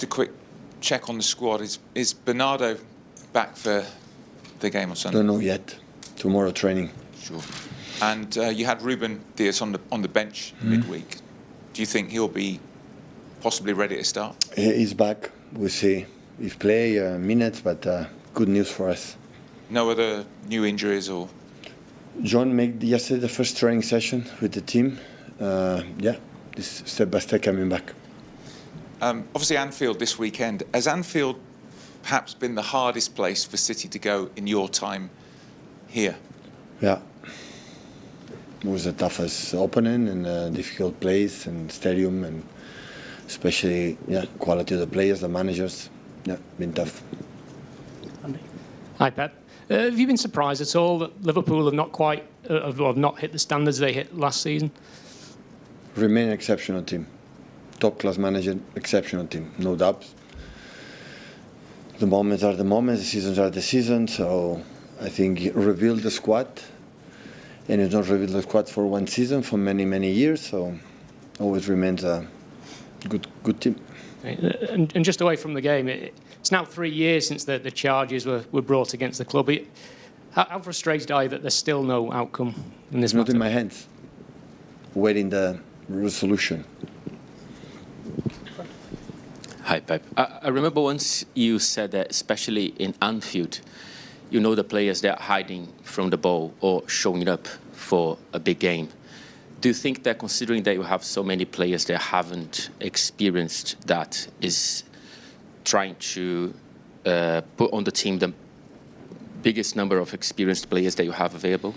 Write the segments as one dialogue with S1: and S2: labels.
S1: A quick check on the squad. Is Bernardo back for the game on Sunday?
S2: Don't know yet. Tomorrow training.
S1: Sure. And you had Ruben Dias on the bench midweek. Do you think he'll be possibly ready to start?
S2: He's back. We'll see. He's play minutes, but good news for us.
S1: No other new injuries or?
S2: John made yesterday the first training session with the team. This step by step coming back.
S1: Obviously Anfield this weekend. Has Anfield perhaps been the hardest place for City to go in your time here?
S2: Yeah. It was the toughest opening and difficult place and stadium, and especially quality of the players, the managers. Yeah, been tough.
S3: Andy. Hi, Pep. Have you been surprised at all that Liverpool have not quite have not hit the standards they hit last season?
S2: Remain an exceptional team. Top class manager, exceptional team, no doubts. The moments are the moments, the seasons are the seasons. So I think he revealed the squad, and it's not revealed the squad for one season, for many, many years. So always remains a good team.
S3: And just away from the game, it's now 3 years since the charges were brought against the club. How frustrated are you that there's still no outcome in this matter?
S2: Not in my hands. Waiting the resolution.
S4: Hi, Pep. I remember once you said that, especially in Anfield, you know the players that are hiding from the ball or showing up for a big game. Do you think that, considering that you have so many players that haven't experienced that, is trying to put on the team the biggest number of experienced players that you have available?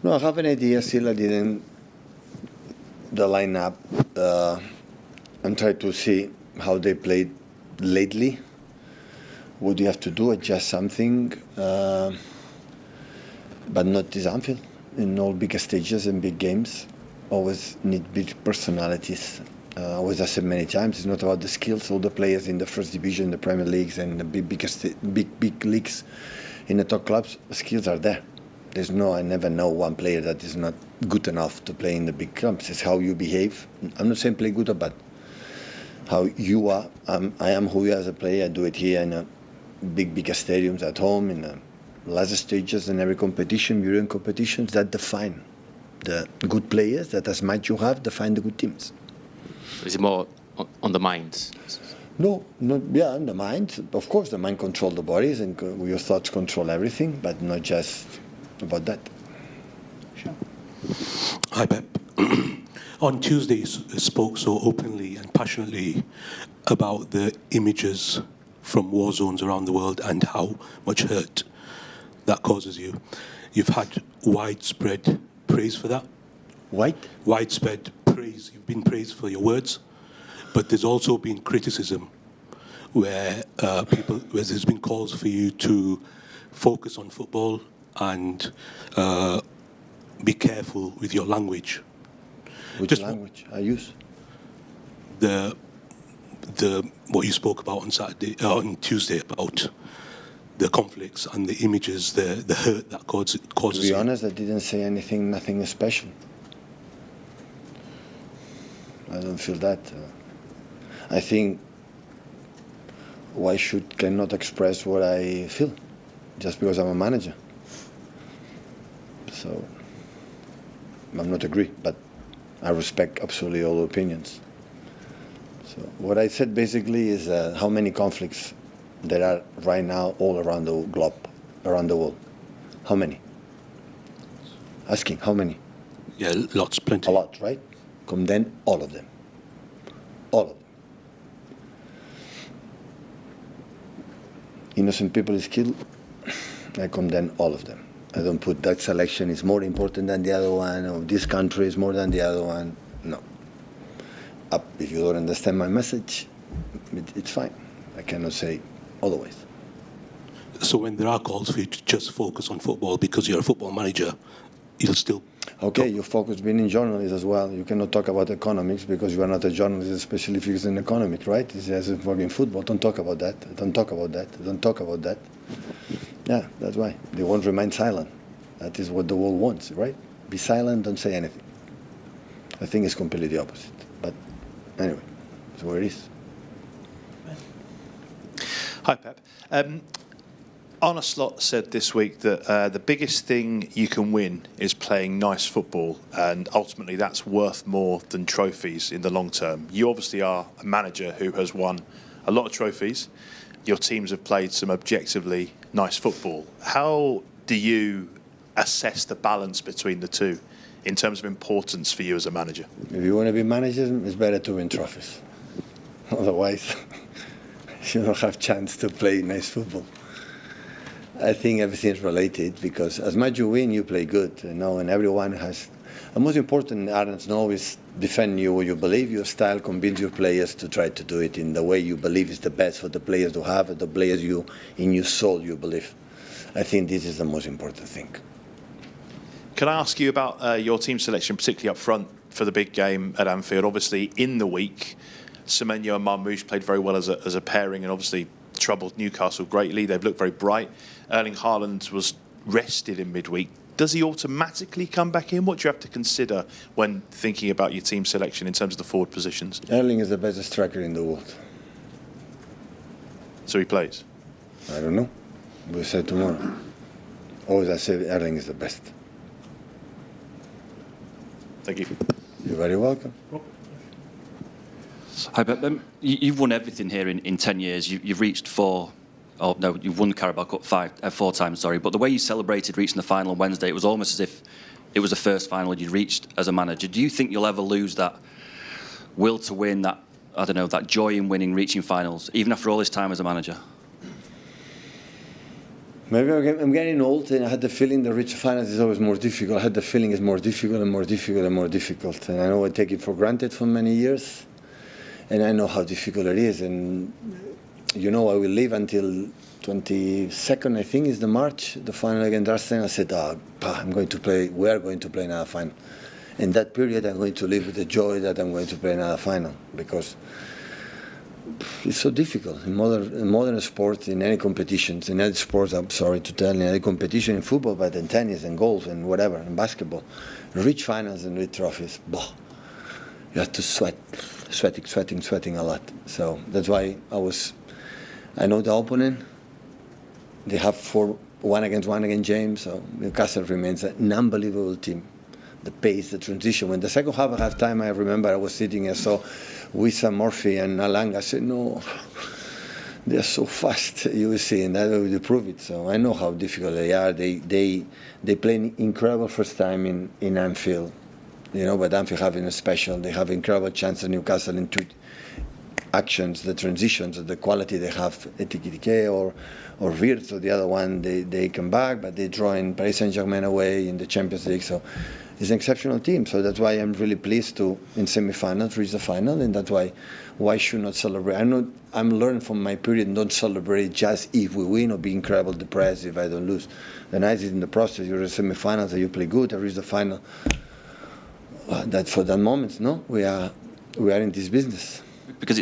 S2: No, I have an idea still. I didn't the lineup. I'm trying to see how they played lately. What do you have to do? Adjust something, but not this Anfield. In all big stages and big games, always need big personalities. Always I said many times, it's not about the skills. All the players in the first division, the Premier Leagues, and the big leagues in the top clubs, skills are there. There's no, I never know one player that is not good enough to play in the big clubs. It's how you behave. I'm not saying play good or bad. How you are. I am who you are as a player. I do it here in a big stadiums at home, in the last stages in every competition, European competitions, that define the good players, that as much you have, define the good teams.
S4: Is it more on the mind?
S2: No, on the mind. Of course, the mind controls the bodies and your thoughts control everything, but not just about that.
S3: Sure.
S5: Hi, Pep. On Tuesday, you spoke so openly and passionately about the images from war zones around the world and how much hurt that causes you. You've had widespread praise for that. Widespread praise. You've been praised for your words, but there's also been criticism where there's been calls for you to focus on football and be careful with your language.
S2: Which language I use?
S5: The what you spoke about on Tuesday about the conflicts and the images, the hurt that causes.
S2: To be honest, I didn't say nothing special. I don't feel that. I think why cannot express what I feel just because I'm a manager. So I'm not agree, but I respect absolutely all opinions. So what I said basically is how many conflicts there are right now all around the globe, around the world. How many? Asking, how many?
S5: Yeah, lots, plenty.
S2: A lot, right? Condemn all of them. All of them. Innocent people is killed. I condemn all of them. I don't put that selection is more important than the other one, or this country is more than the other one. No. If you don't understand my message, it's fine. I cannot say otherwise.
S5: So when there are calls for you to just focus on football because you're a football manager, you'll still...
S2: Okay, you focus being in journalism as well. You cannot talk about economics because you are not a journalist, especially if you're in economics, right? It's as if we're in football. Don't talk about that. Don't talk about that. Don't talk about that. Yeah, that's why. They won't remain silent. That is what the world wants, right? Be silent, don't say anything. I think it's completely the opposite. But anyway, it's what it is.
S6: Hi, Pep. Arne Slot said this week that the biggest thing you can win is playing nice football, and ultimately that's worth more than trophies in the long term. You obviously are a manager who has won a lot of trophies. Your teams have played some objectively nice football. How do you assess the balance between the two in terms of importance for you as a manager?
S2: If you want to be manager, it's better to win trophies. Otherwise, you don't have chance to play nice football. I think everything's related, because as much you win, you play good, you know, and everyone has. The most important, Aaron's know, is defend you, what you believe, your style, convince your players to try to do it in the way you believe is the best for the players to have, the players you, in your soul, you believe. I think this is the most important thing.
S6: Can I ask you about your team selection, particularly up front for the big game at Anfield? Obviously, in the week, Semenyo and Marmoush played very well as a pairing, and obviously troubled Newcastle greatly. They've looked very bright. Erling Haaland was rested in midweek. Does he automatically come back in? What do you have to consider when thinking about your team selection in terms of the forward positions?
S2: Erling is the best striker in the world.
S6: So he plays?
S2: I don't know. We'll say tomorrow. Always I say Erling is the best.
S6: Thank you.
S2: You're very welcome.
S7: Hi, Pep. You've won everything here in 10 years. You've reached you've won the Carabao Cup 4 times, sorry. But the way you celebrated reaching the final on Wednesday, it was almost as if it was the first final you'd reached as a manager. Do you think you'll ever lose that will to win, that, I don't know, that joy in winning, reaching finals, even after all this time as a manager?
S2: Maybe I'm getting old, and I had the feeling the reach finals is always more difficult. I had the feeling it's more difficult and more difficult and more difficult. And I know I take it for granted for many years. And I know how difficult it is. And, you know, I will live until 22nd, I think, is the March, the final against Arsenal. I said, we are going to play another final. In that period, I'm going to live with the joy that I'm going to play another final, because it's so difficult in modern sports, in any competitions, in any sports, I'm sorry to tell, in any competition, in football, but in tennis and golf and whatever, in basketball, reach finals and reach trophies, you have to sweating a lot. So that's why I know the opponent. They have 1 against James, so Newcastle remains an unbelievable team. The pace, the transition. When the second half time, I remember I was sitting and saw Wissam Murphy and Alang. I said, no, they are so fast, you will see, and that will prove it. So I know how difficult they are. They play an incredible first time in Anfield. You know, but Anfield having a special. They have incredible chance at Newcastle in 2 actions, the transitions, the quality they have, Etikitike or Wirtz, or the other one, they come back, but they draw in Paris Saint-Germain away in the Champions League. So it's an exceptional team. So that's why I'm really pleased to, in semi-finals, reach the final, and that's why should not celebrate? I'm learning from my period, don't celebrate just if we win or be incredible depressed if I don't lose. The nice is in the process, you're in semi-finals, you play good, I reach the final. That for that moment, no, we are in this business.
S7: Because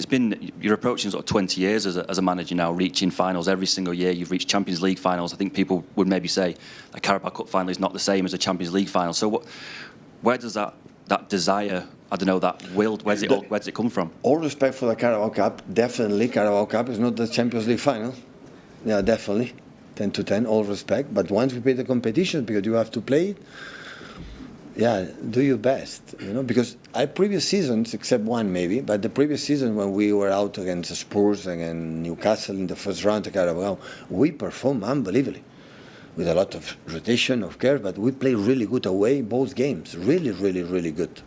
S7: you're approaching sort of 20 years as a manager now, reaching finals every single year. You've reached Champions League finals. I think people would maybe say a Carabao Cup final is not the same as a Champions League final. So where does that desire, I don't know, that will, where does it come from?
S2: All respect for the Carabao Cup. Definitely, Carabao Cup is not the Champions League final. Yeah, definitely, 10 to 10, all respect. But once we play the competition, because you have to play it, yeah, do your best, you know, because previous seasons, except one maybe, but the previous season when we were out against Spurs and Newcastle in the first round of Carabao, we performed unbelievably with a lot of rotation, of care, but we play really good away both games, really, really, really good.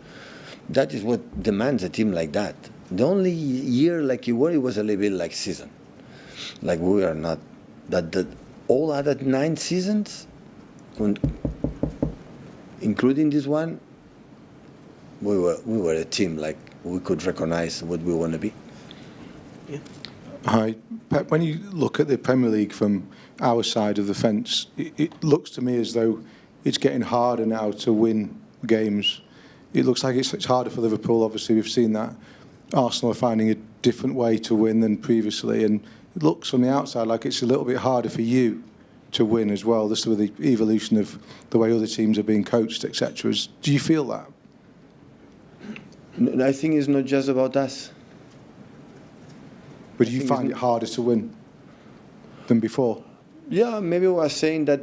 S2: That is what demands a team like that. The only year like you were, it was a little bit like season. Like we are not, all other 9 seasons, including this one, we were a team, like we could recognize what we want to be.
S8: Yeah. Hi, Pep, when you look at the Premier League from our side of the fence, it looks to me as though it's getting harder now to win games. It looks like it's harder for Liverpool. Obviously, we've seen that. Arsenal are finding a different way to win than previously, and it looks from the outside like it's a little bit harder for you to win as well, just with the evolution of the way other teams are being coached, etc. Do you feel that?
S2: I think it's not just about us.
S8: But do you find it harder to win? than before.
S2: Yeah, maybe we were saying that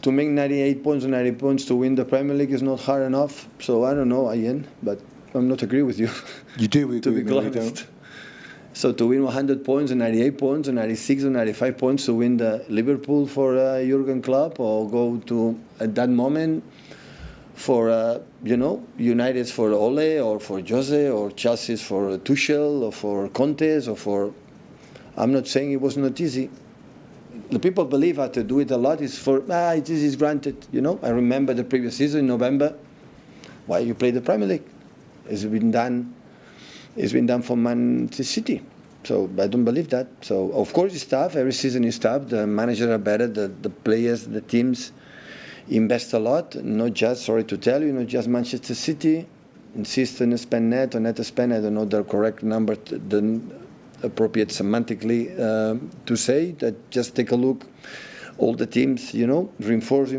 S2: to make 98 points or 90 points to win the Premier League is not hard enough. So I don't know, Ian, but I'm not agree with you.
S8: You do agree
S2: to be
S8: with me,
S2: honest.
S8: don't?
S2: So to win 100 points and 98 points or 96 or 95 points to win the Liverpool for Jurgen Klopp, or go to at that moment for United's for Ole or for Jose or Chelsea's for Tuchel or for Conte or for. I'm not saying it was not easy. The people believe I have to do it a lot is for it is granted. I remember the previous season in November. Why you play the Premier League? It's been done. It's been done for Manchester City. So I don't believe that. So of course it's tough. Every season is tough. The managers are better. The players, the teams invest a lot. Not just, sorry to tell you, not just Manchester City. Insist on spend net or net spend. I don't know the correct number, the appropriate semantically to say that. Just take a look. All the teams, reinforce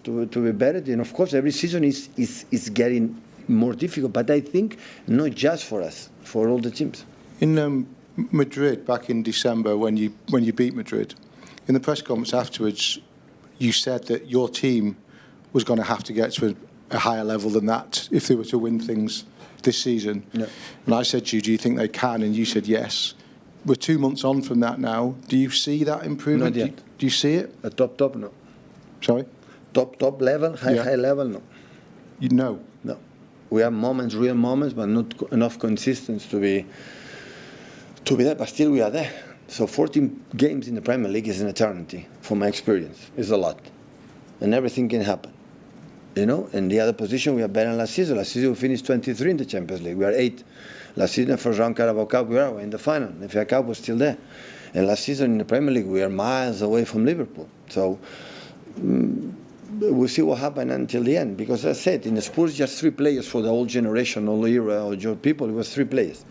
S2: to be better. And of course every season is getting more difficult, but I think not just for us, for all the teams.
S8: In Madrid back in December, when you beat Madrid, in the press conference afterwards, you said that your team was going to have to get to a higher level than that if they were to win things this season. Yeah. And I said to you, do you think they can? And you said yes. We're 2 months on from that now. Do you see that improvement?
S2: Not yet.
S8: Do you see it?
S2: A top, no.
S8: Sorry?
S2: Top level, high level, no.
S8: You know?
S2: No. We have moments, real moments, but not enough consistency to be there. But still, we are there. So 14 games in the Premier League is an eternity, from my experience. It's a lot, and everything can happen. In the other position, we are better than last season. Last season, we finished 23 in the Champions League. We are 8. Last season, first round Carabao Cup, we were in the final. The FA Cup was still there. And last season in the Premier League, we are miles away from Liverpool. So we'll see what happens until the end. Because as I said, in the Spurs, just 3 players for the old generation, old era, or your people, it was 3 players.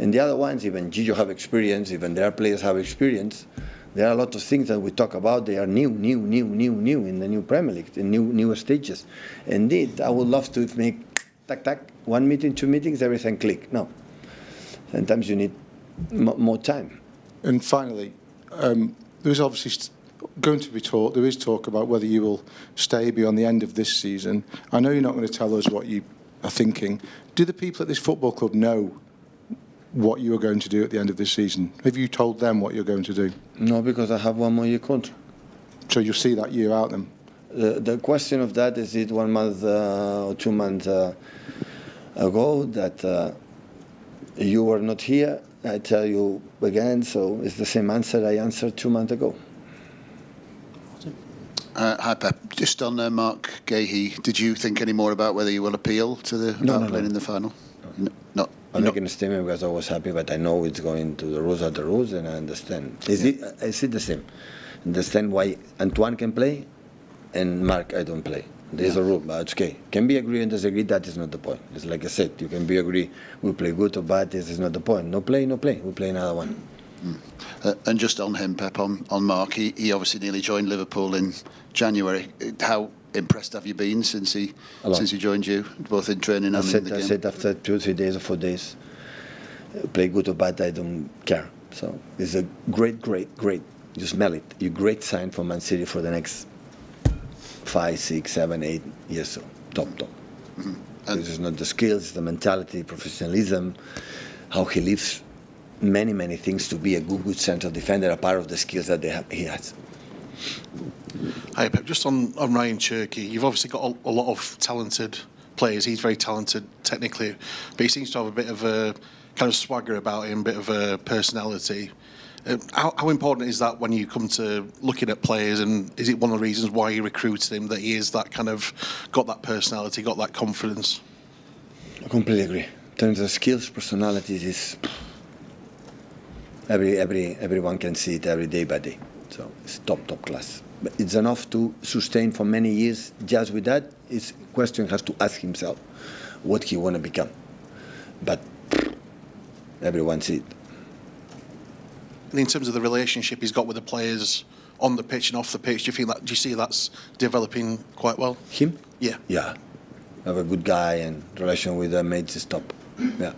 S2: And the other ones, even Gio have experience, even their players have experience. There are a lot of things that we talk about. They are new in the new Premier League, in newer stages. Indeed, I would love to make tack, 1 meeting, 2 meetings, everything click. No. Sometimes you need more time.
S8: And finally, there is obviously going to be talk. There is talk about whether you will stay beyond the end of this season. I know you're not going to tell us what you are thinking. Do the people at this football club know what you are going to do at the end of this season? Have you told them what you're going to do?
S2: No, because I have 1 more year contract.
S8: So you'll see that year out then?
S2: The question of that is it 1 month or 2 months ago that you were not here. I tell you again, so it's the same answer I answered 2 months ago.
S9: Hi, Pep. Just on Mark Gahey, did you think any more about whether you will appeal to the playing in the final? No.
S2: I'm making a statement because I was happy, but I know it's going to the rules are the rules, and I understand. I see the same. Understand why Antoine can play and Mark I don't play. There's a rule, but it's okay. Can be agree and disagree, that is not the point. It's like I said, you can be agree, we play good or bad, this is not the point. No play, we play another one.
S9: And just on him, Pep, on Mark, he obviously nearly joined Liverpool in January. How impressed have you been since he joined you, both in training and in the game?
S2: I said after 2 or 3 days or 4 days, play good or bad, I don't care. So it's a great, you smell it, a great sign for Man City for the next 5, 6, 7, 8 years. So top. Mm-hmm. This is not the skills, the mentality, professionalism, how he lives. Many things to be a good central defender are part of the skills that he has.
S10: Hi, Pep. Just on Ryan Cherky, you've obviously got a lot of talented players. He's very talented technically, but he seems to have a bit of a kind of swagger about him, a bit of a personality. How important is that when you come to looking at players, and is it one of the reasons why you recruited him, that he is that kind of got that personality, got that confidence?
S2: I completely agree. In terms of skills, personalities is everyone can see it every day by day. So it's top class. But it's enough to sustain for many years. Just with that, his question has to ask himself what he want to become. But everyone sees it.
S10: And in terms of the relationship he's got with the players on the pitch and off the pitch, do you see that's developing quite well?
S2: Him?
S10: Yeah.
S2: Yeah. Have a good guy and relation with the mates is top. Yeah.